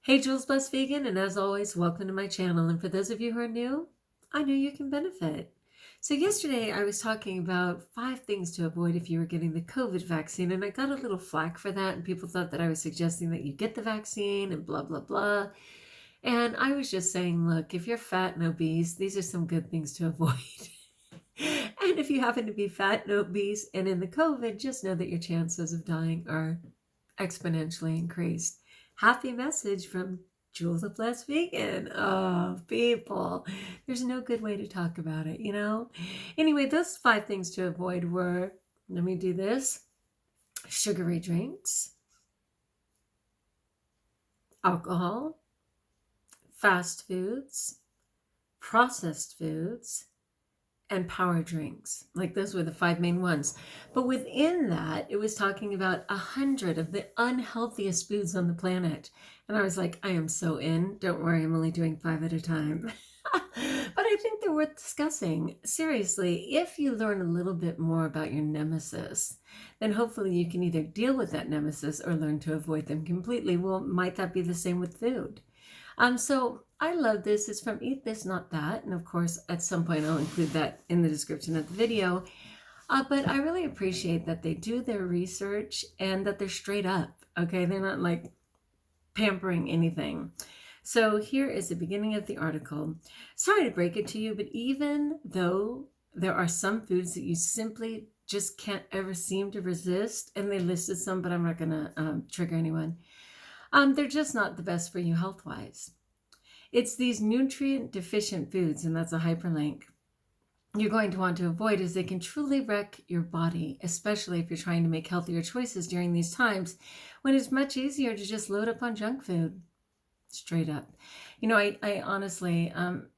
Hey, JulesBlessedVegan, and as always, welcome to my channel. And for those of you who are new, I know you can benefit. So yesterday I was talking about 5 things to avoid if you were getting the COVID vaccine, and I got a little flack for that, and people thought that I was suggesting that you get the vaccine and blah, blah, blah. And I was just saying, look, if you're fat and obese, these are some good things to avoid. And if you happen to be fat and obese and in the COVID, just know that your chances of dying are exponentially increased. Happy message from JulesBlessedVegan. Oh, people, there's no good way to talk about it, you know? Anyway, those 5 things to avoid were, let me do this, sugary drinks, alcohol, fast foods, processed foods, and power drinks. Like those were the 5 main ones. But within that, it was talking about 100 of the unhealthiest foods on the planet. And I was like, I am so in. Don't worry, I'm only doing 5 at a time. But I think they're worth discussing. Seriously, if you learn a little bit more about your nemesis, then hopefully you can either deal with that nemesis or learn to avoid them completely. Well, might that be the same with food? So I love this. It's from Eat This, Not That. And of course, at some point, I'll include that in the description of the video. But I really appreciate that they do their research and that they're straight up. Okay, they're not like pampering anything. So here is the beginning of the article. Sorry to break it to you, but even though there are some foods that you simply just can't ever seem to resist, and they listed some, but I'm not going to trigger anyone. They're just not the best for you health-wise. It's these nutrient deficient foods, and that's a hyperlink, you're going to want to avoid, as they can truly wreck your body, especially if you're trying to make healthier choices during these times when it's much easier to just load up on junk food. Straight up. You know, I honestly,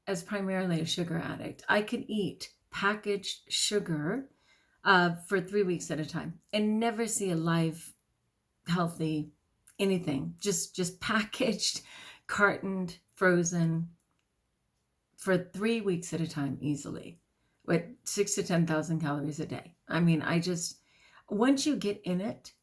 as primarily a sugar addict, I could eat packaged sugar for 3 weeks at a time and never see a live, healthy anything, just packaged, cartoned, frozen for 3 weeks at a time easily with 6,000 to 10,000 calories a day. I mean, once you get in it,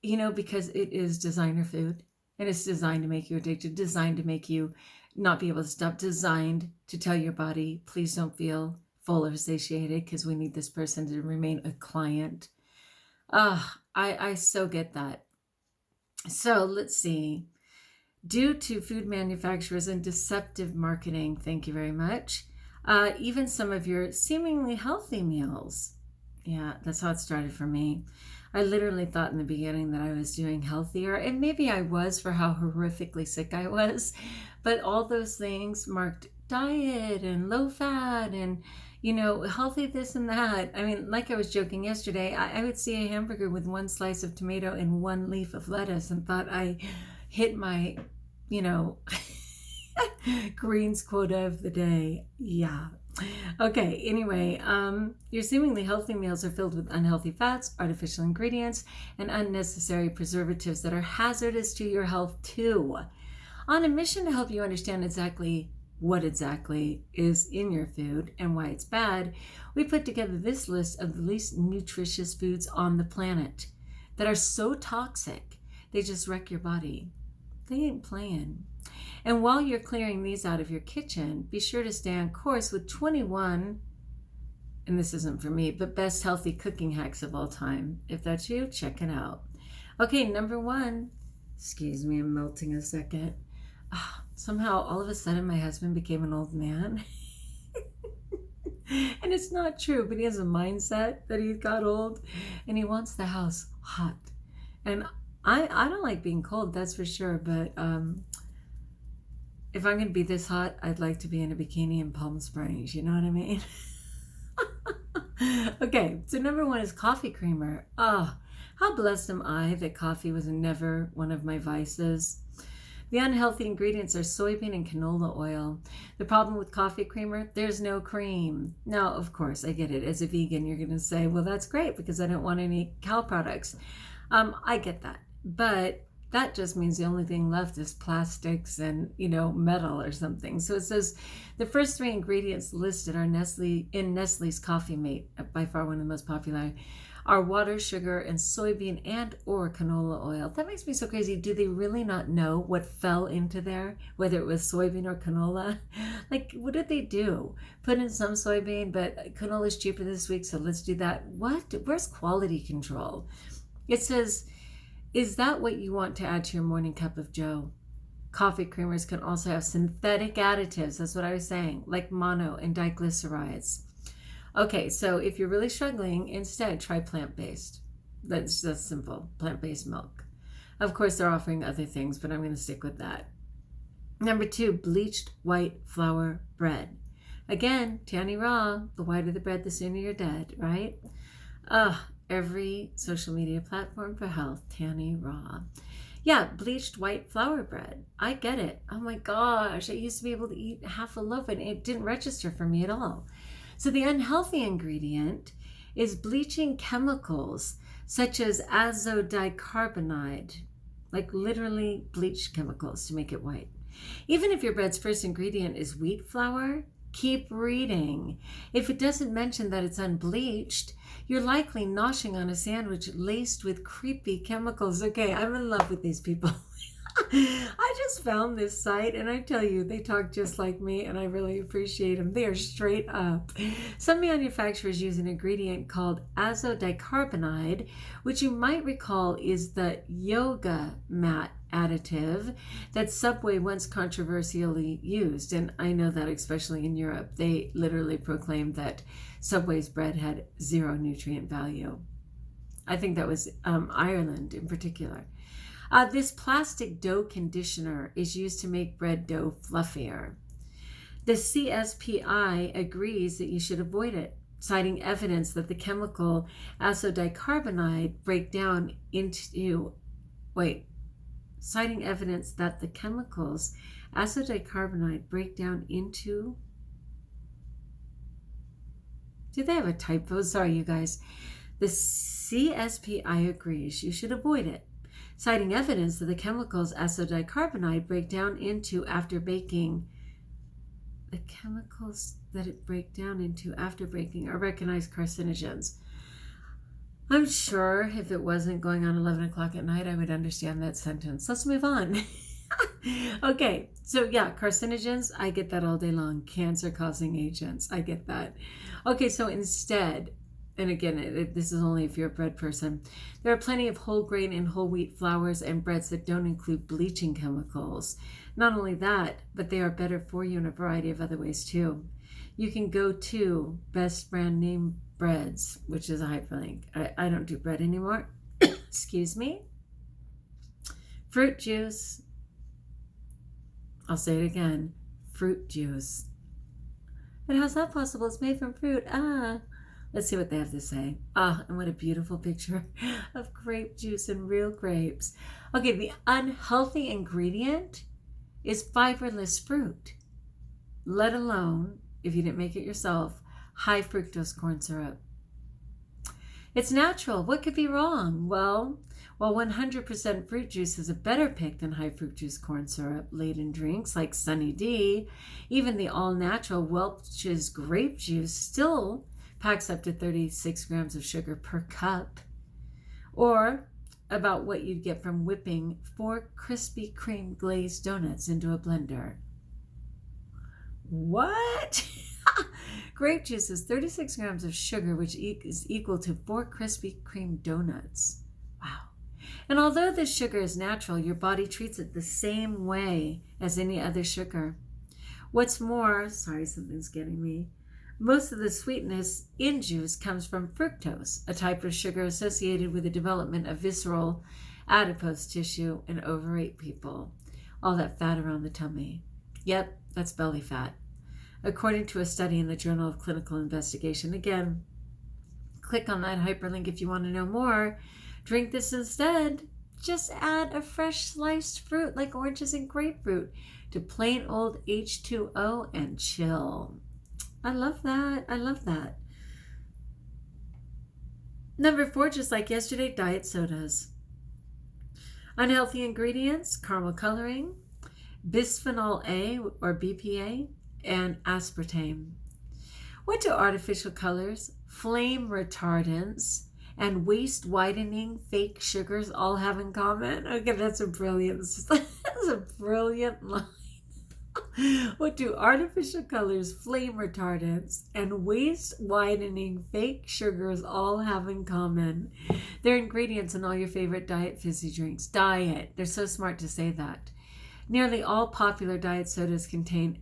you know, because it is designer food and it's designed to make you addicted, designed to make you not be able to stop, designed to tell your body, please don't feel full or satiated because we need this person to remain a client. I so get that. So let's see. Due to food manufacturers and deceptive marketing, thank you very much, even some of your seemingly healthy meals. Yeah, that's how it started for me. I literally thought in the beginning that I was doing healthier, and maybe I was for how horrifically sick I was, but all those things marked diet and low fat and, you know, healthy this and that. I mean, like I was joking yesterday, I would see a hamburger with 1 slice of tomato and 1 leaf of lettuce and thought I hit my, you know, greens quota of the day. Yeah. Okay, anyway, your seemingly healthy meals are filled with unhealthy fats, artificial ingredients, and unnecessary preservatives that are hazardous to your health too. On a mission to help you understand exactly what exactly is in your food and why it's bad, we put together this list of the least nutritious foods on the planet that are so toxic, they just wreck your body. They ain't playing. And while you're clearing these out of your kitchen, be sure to stay on course with 21, and this isn't for me, but best healthy cooking hacks of all time. If that's you, check it out. Okay, number 1. Excuse me, I'm melting a second. Somehow, all of a sudden, my husband became an old man. And it's not true, but he has a mindset that he got old, and he wants the house hot. And I don't like being cold, that's for sure, but if I'm going to be this hot, I'd like to be in a bikini in Palm Springs, you know what I mean? Okay, so number 1 is coffee creamer. How blessed am I that coffee was never one of my vices. The unhealthy ingredients are soybean and canola oil. The problem with coffee creamer, there's no cream. Now, of course, I get it. As a vegan, you're going to say, well, that's great because I don't want any cow products. I get that. But that just means the only thing left is plastics and, you know, metal or something. So it says the first 3 ingredients listed are Nestle's Coffee Mate, by far one of the most popular, are water, sugar, and soybean and or canola oil. That makes me so crazy. Do they really not know what fell into there, whether it was soybean or canola? Like, what did they do? Put in some soybean, but canola is cheaper this week, so let's do that. What? Where's quality control? It says, is that what you want to add to your morning cup of joe? Coffee creamers can also have synthetic additives. That's what I was saying, like mono and diglycerides. Okay, so if you're really struggling, instead try plant-based. That's simple, plant-based milk. Of course, they're offering other things, but I'm going to stick with that. Number 2, bleached white flour bread. Again, Tanny Raw, the whiter the bread, the sooner you're dead, right? Every social media platform for health, Tanny Raw. Yeah, bleached white flour bread. I get it. Oh my gosh, I used to be able to eat half a loaf and it didn't register for me at all. So the unhealthy ingredient is bleaching chemicals such as azodicarbonide, like literally bleached chemicals to make it white. Even if your bread's first ingredient is wheat flour, keep reading. If it doesn't mention that it's unbleached, you're likely noshing on a sandwich laced with creepy chemicals. Okay, I'm in love with these people. I just found this site and I tell you, they talk just like me and I really appreciate them. They are straight up. Some manufacturers use an ingredient called azodicarbonide, which you might recall is the yoga mat additive that Subway once controversially used. And I know that especially in Europe, they literally proclaimed that Subway's bread had 0 nutrient value. I think that was Ireland in particular. This plastic dough conditioner is used to make bread dough fluffier. The CSPI agrees that you should avoid it, citing evidence that the chemical azodicarbonide break down into, citing evidence that the chemicals azodicarbonide break down into, do they have a typo? Sorry, you guys. The CSPI agrees you should avoid it, citing evidence that the chemicals azodicarbonide break down into after baking. The chemicals that it break down into after baking are recognized carcinogens. I'm sure if it wasn't going on 11 o'clock at night, I would understand that sentence. Let's move on. Okay, so yeah, carcinogens, I get that all day long. Cancer-causing agents, I get that. Okay, so instead, and again, this is only if you're a bread person, there are plenty of whole grain and whole wheat flours and breads that don't include bleaching chemicals. Not only that, but they are better for you in a variety of other ways too. You can go to Best Brand Name Breads, which is a hyperlink. I don't do bread anymore. Excuse me. Fruit juice. I'll say it again. Fruit juice. But how's that possible? It's made from fruit. Let's see what they have to say. And what a beautiful picture of grape juice and real grapes. Okay, the unhealthy ingredient is fiberless fruit, let alone, if you didn't make it yourself, high fructose corn syrup. It's natural. What could be wrong? Well, while 100% fruit juice is a better pick than high fructose corn syrup laden drinks like Sunny D, even the all-natural Welch's grape juice still packs up to 36 grams of sugar per cup, or about what you'd get from whipping 4 Krispy Kreme glazed donuts into a blender. What? Grape juice is 36 grams of sugar, which is equal to 4 Krispy Kreme donuts. Wow. And although this sugar is natural, your body treats it the same way as any other sugar. What's more, sorry, something's getting me. Most of the sweetness in juice comes from fructose, a type of sugar associated with the development of visceral adipose tissue in overweight people. All that fat around the tummy. Yep, that's belly fat. According to a study in the Journal of Clinical Investigation. Again, click on that hyperlink if you want to know more. Drink this instead. Just add a fresh sliced fruit like oranges and grapefruit to plain old H2O and chill. I love that. I love that. Number 4, just like yesterday, diet sodas. Unhealthy ingredients, caramel coloring, bisphenol A or BPA, and aspartame. What do artificial colors, flame retardants, and waist widening fake sugars all have in common? Okay, that's a brilliant, that's a brilliant line. What do artificial colors, flame retardants, and waist widening fake sugars all have in common? They're ingredients in all your favorite diet fizzy drinks. Diet. They're so smart to say that. Nearly all popular diet sodas contain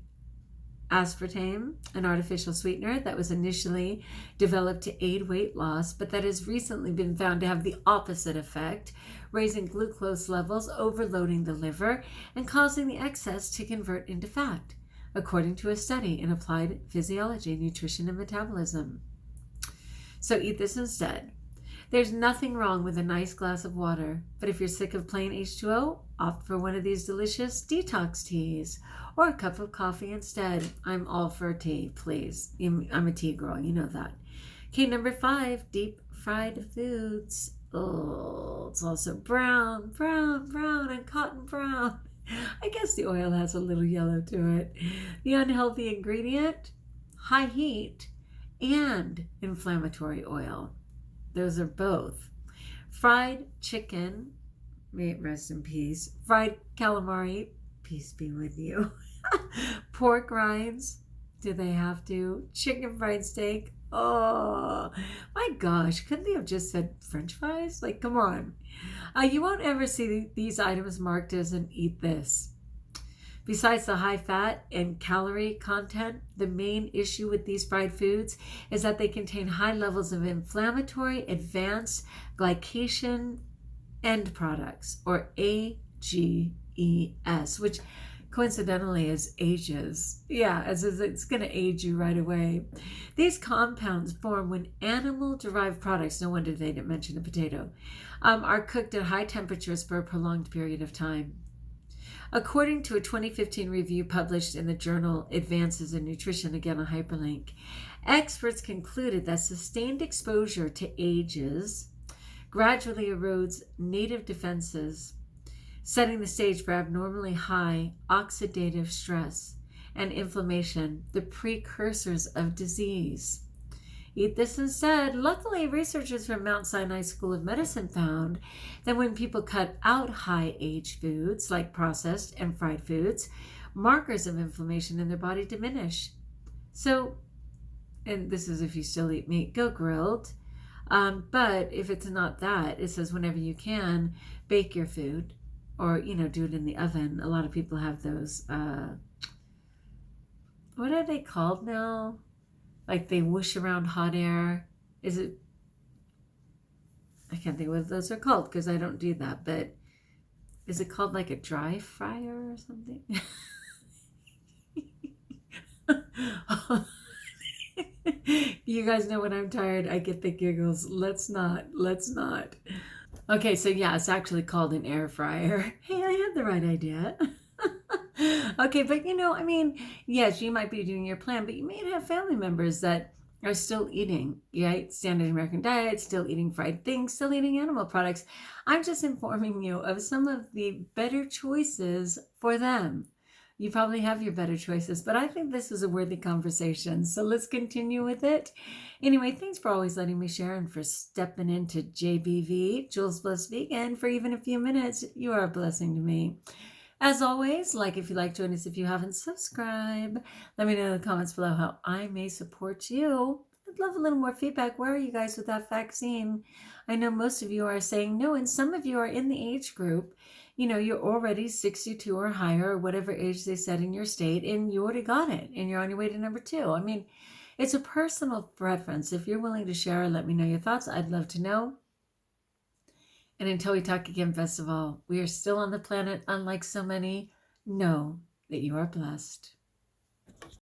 aspartame, an artificial sweetener that was initially developed to aid weight loss, but that has recently been found to have the opposite effect, raising glucose levels, overloading the liver, and causing the excess to convert into fat, according to a study in Applied Physiology, Nutrition, and Metabolism. So eat this instead. There's nothing wrong with a nice glass of water, but if you're sick of plain H2O, opt for one of these delicious detox teas or a cup of coffee instead. I'm all for tea, please. I'm a tea girl, you know that. Okay, number 5, deep fried foods. Oh, it's also brown, and cotton brown. I guess the oil has a little yellow to it. The unhealthy ingredient, high heat and inflammatory oil. Those are both. Fried chicken, may it rest in peace. Fried calamari, peace be with you. Pork rinds, do they have to? Chicken fried steak, oh my gosh, couldn't they have just said French fries? Like, come on. You won't ever see these items marked as an eat this. Besides the high fat and calorie content, the main issue with these fried foods is that they contain high levels of inflammatory advanced glycation end products, or AGEs, which coincidentally is ages. Yeah, as it's going to age you right away. These compounds form when animal-derived products, no wonder they didn't mention the potato, are cooked at high temperatures for a prolonged period of time. According to a 2015 review published in the journal Advances in Nutrition, again a hyperlink, experts concluded that sustained exposure to AGEs gradually erodes native defenses, setting the stage for abnormally high oxidative stress and inflammation, the precursors of disease. Eat this instead. Luckily, researchers from Mount Sinai School of Medicine found that when people cut out high-age foods like processed and fried foods, markers of inflammation in their body diminish. So, and this is if you still eat meat, go grilled. But if it's not that, it says whenever you can, bake your food or, do it in the oven. A lot of people have those, what are they called now? Like they whoosh around hot air. Is it? I can't think what those are called because I don't do that. But is it called like a dry fryer or something? You guys know when I'm tired, I get the giggles. Let's not. Okay, so yeah, it's actually called an air fryer. Hey, I had the right idea. Okay, but yes, you might be doing your plan, but you may have family members that are still eating, right? Standard American diet, still eating fried things, still eating animal products. I'm just informing you of some of the better choices for them. You probably have your better choices, but I think this is a worthy conversation. So let's continue with it. Anyway, thanks for always letting me share and for stepping into JBV, Jules Blessed Vegan, for even a few minutes. You are a blessing to me. As always, like if you like, join us if you haven't, subscribe. Let me know in the comments below how I may support you. I'd love a little more feedback. Where are you guys with that vaccine? I know most of you are saying no, and some of you are in the age group. You're already 62 or higher, or whatever age they said in your state, and you already got it, and you're on your way to number 2. It's a personal preference. If you're willing to share, let me know your thoughts. I'd love to know. And until we talk again, best of all, we are still on the planet, unlike so many. Know that you are blessed.